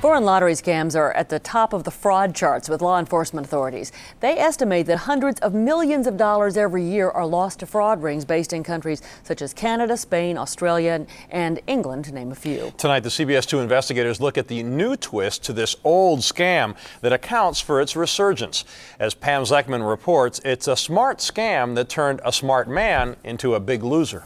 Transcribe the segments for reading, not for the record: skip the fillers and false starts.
Foreign lottery scams are at the top of the fraud charts with law enforcement authorities. They estimate that hundreds of millions of dollars every year are lost to fraud rings based in countries such as Canada, Spain, Australia, and England, to name a few. Tonight, the CBS 2 investigators look at the new twist to this old scam that accounts for its resurgence. As Pam Zeckman reports, it's a smart scam that turned a smart man into a big loser.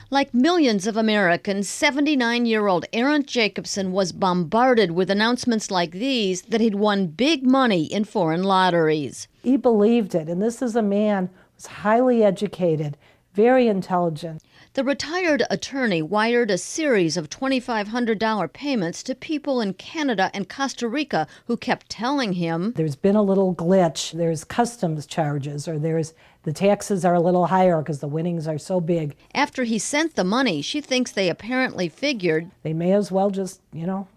Like millions of Americans, 79-year-old Aaron Jacobson was bombarded with announcements like these that he'd won big money in foreign lotteries. He believed it, and this is a man who was highly educated, very intelligent. The retired attorney wired a series of $2,500 payments to people in Canada and Costa Rica who kept telling him, "There's been a little glitch, there's customs charges, or the taxes are a little higher because the winnings are so big." After he sent the money, she thinks they apparently figured they may as well just,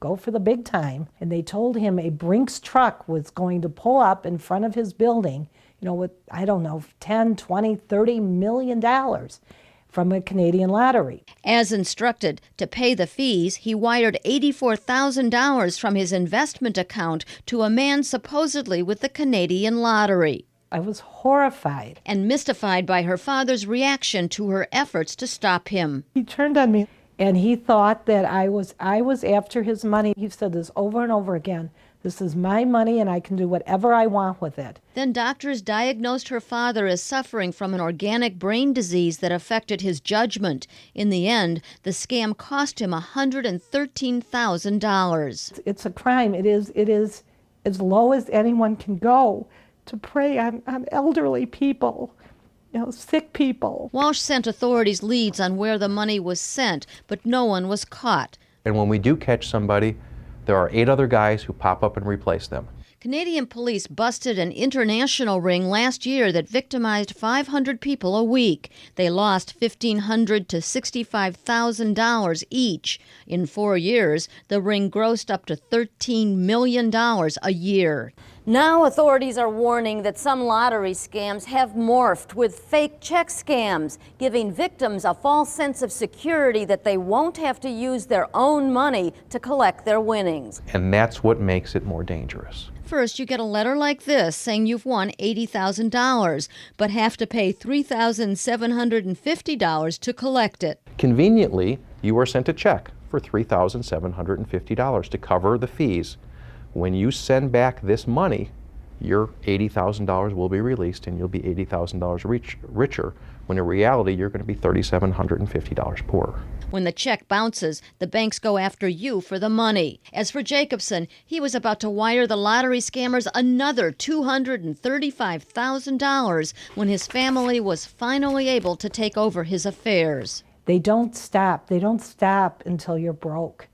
go for the big time. And they told him a Brinks truck was going to pull up in front of his building, with, I don't know, 10, 20, 30 million dollars from a Canadian lottery. As instructed, to pay the fees, he wired $84,000 from his investment account to a man supposedly with the Canadian lottery. I was horrified. And mystified by her father's reaction to her efforts to stop him. He turned on me and he thought that I was after his money. He said this over and over again. "This is my money and I can do whatever I want with it." Then doctors diagnosed her father as suffering from an organic brain disease that affected his judgment. In the end, the scam cost him $113,000. It's a crime. It is as low as anyone can go to prey on elderly people, sick people. Walsh sent authorities leads on where the money was sent, but no one was caught. And when we do catch somebody, there are 8 other guys who pop up and replace them. Canadian police busted an international ring last year that victimized 500 people a week. They lost $1,500 to $65,000 each. In 4 years, the ring grossed up to $13 million a year. Now authorities are warning that some lottery scams have morphed with fake check scams, giving victims a false sense of security that they won't have to use their own money to collect their winnings. And that's what makes it more dangerous. First, you get a letter like this saying you've won $80,000, but have to pay $3,750 to collect it. Conveniently, you are sent a check for $3,750 to cover the fees. When you send back this money, your $80,000 will be released and you'll be $80,000 richer, when in reality you're going to be $3,750 poorer. When the check bounces, the banks go after you for the money. As for Jacobson, he was about to wire the lottery scammers another $235,000 when his family was finally able to take over his affairs. They don't stop. They don't stop until you're broke.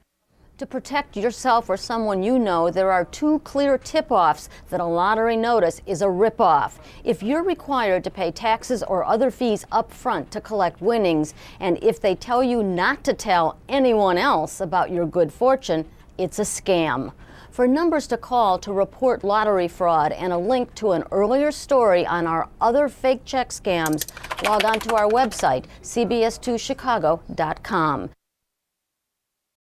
To protect yourself or someone you know, there are 2 clear tip-offs that a lottery notice is a rip-off. If you're required to pay taxes or other fees up front to collect winnings, and if they tell you not to tell anyone else about your good fortune, it's a scam. For numbers to call to report lottery fraud and a link to an earlier story on our other fake check scams, log on to our website, cbs2chicago.com.